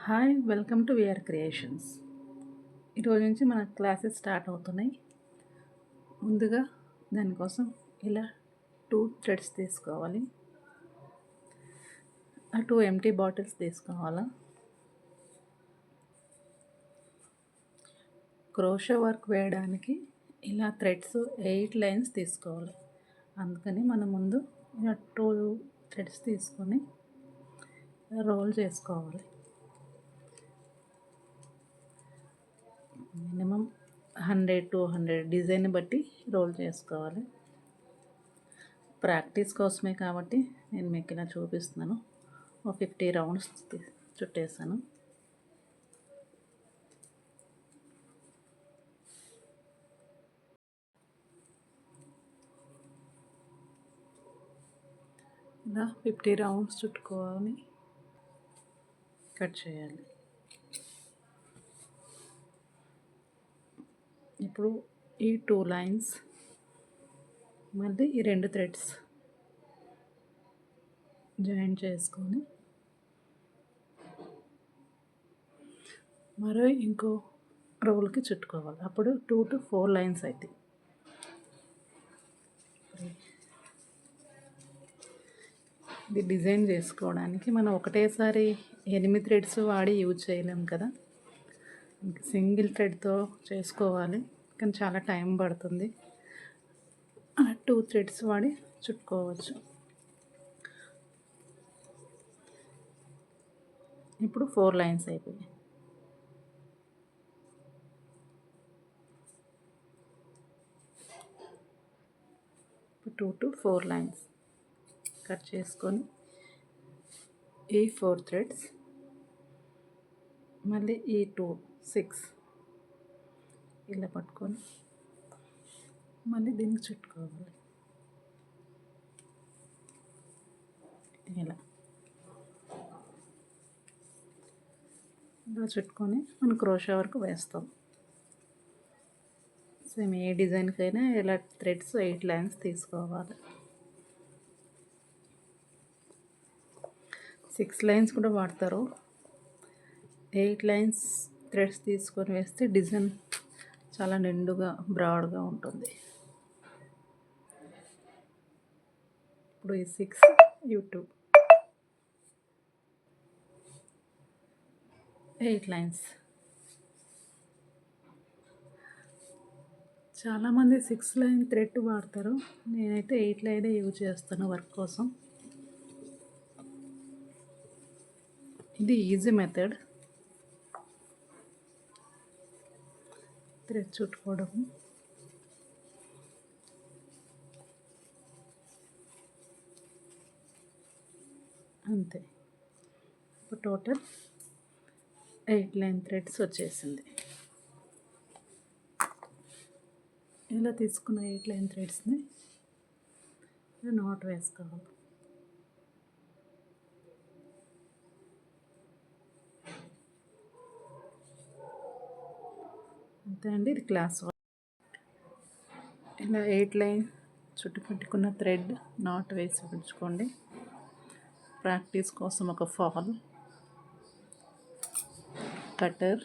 Hi, welcome to VR creations. ఈరోజు నుంచి మన క్లాసెస్ స్టార్ట్ అవుతున్నాయి. ముందుగా దానికోసం ఇలా 2 థ్రెడ్స్ తీసుకోవాలి. ఆ 2 ఎంటీ బాటిల్స్ తీసుకోవాలా. క్రోషా వర్క్ వేయడానికి ఇలా థ్రెడ్స్ 8 లైన్స్ తీసుకోవాలి. అందుకని మనం ముందు ఇలా 2 థ్రెడ్స్ తీసుకొని రోల్ చేసుకోవాలి. మినిమం 100-200 డిజైన్ బట్టి రోల్ చేసుకోవాలి. ప్రాక్టీస్ కోసమే కాబట్టి నేను మీకు ఇలా చూపిస్తున్నాను. 50 రౌండ్స్ చుట్టేసాను. ఇలా 50 రౌండ్స్ చుట్టుకోవాలి, కట్ చేయాలి. ఇప్పుడు ఈ 2 లైన్స్ మళ్ళీ ఈ 2 థ్రెడ్స్ జాయిన్ చేసుకొని మరో ఇంకో రోల్కి చుట్టుకోవాలి. అప్పుడు 2 to 4 లైన్స్ అవుతాయి. ఇది డిజైన్ చేసుకోవడానికి మనం ఒకటేసారి 8 థ్రెడ్స్ వాడి యూజ్ చేయలేం కదా. సింగిల్ థ్రెడ్తో చేసుకోవాలి, కానీ చాలా టైం పడుతుంది. 2 థ్రెడ్స్ వాడి చుట్టుకోవచ్చు. ఇప్పుడు 4 లైన్స్ అయిపోయాయి. ఇప్పుడు 2 to 4 లైన్స్ కట్ చేసుకొని ఈ 4 థ్రెడ్స్ మళ్ళీ ఈ 6 ఇలా పట్టుకొని మళ్ళీ దీనికి చుట్టుకోవాలి. ఇలా చుట్టుకొని మనం క్రోషా వరకు వేస్తాం. సేమ్ ఏ డిజైన్కైనా ఇలా థ్రెడ్స్ 8 లైన్స్ తీసుకోవాలి. 6 లైన్స్ కూడా వాడతారు. 8 లైన్స్ థ్రెడ్స్ తీసుకొని వేస్తే డిజైన్ చాలా నిండుగా బ్రాడ్గా ఉంటుంది. ఇప్పుడు ఈ 6 యూట్యూబ్ 8 లైన్స్. చాలామంది 6 లైన్ థ్రెడ్ వాడతారు. నేనైతే 8 లైనే యూజ్ చేస్తాను వర్క్ కోసం. ఇది ఈజీ మెథడ్. థ్రెడ్ చుట్టుకోవడం, అంతే. ఇప్పుడు టోటల్ 8 లైన్ థ్రెడ్స్ వచ్చేసింది. ఇలా తీసుకున్న 8 లైన్ థ్రెడ్స్ని నాట్ వేసుకోవాలి. అంతే అండి, ఇది క్లాస్. ఇలా 8 లైన్ చుట్టు పెట్టుకున్న థ్రెడ్ నాట్ వేసి ఉంచుకోండి. ప్రాక్టీస్ కోసం ఒక fall, cutter,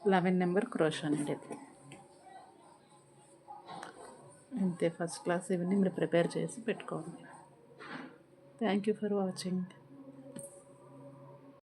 11 number crochet needle. అంతే, ఫస్ట్ క్లాస్. ఇవన్నీ మీరు ప్రిపేర్ చేసి పెట్టుకోండి. Thank you for watching.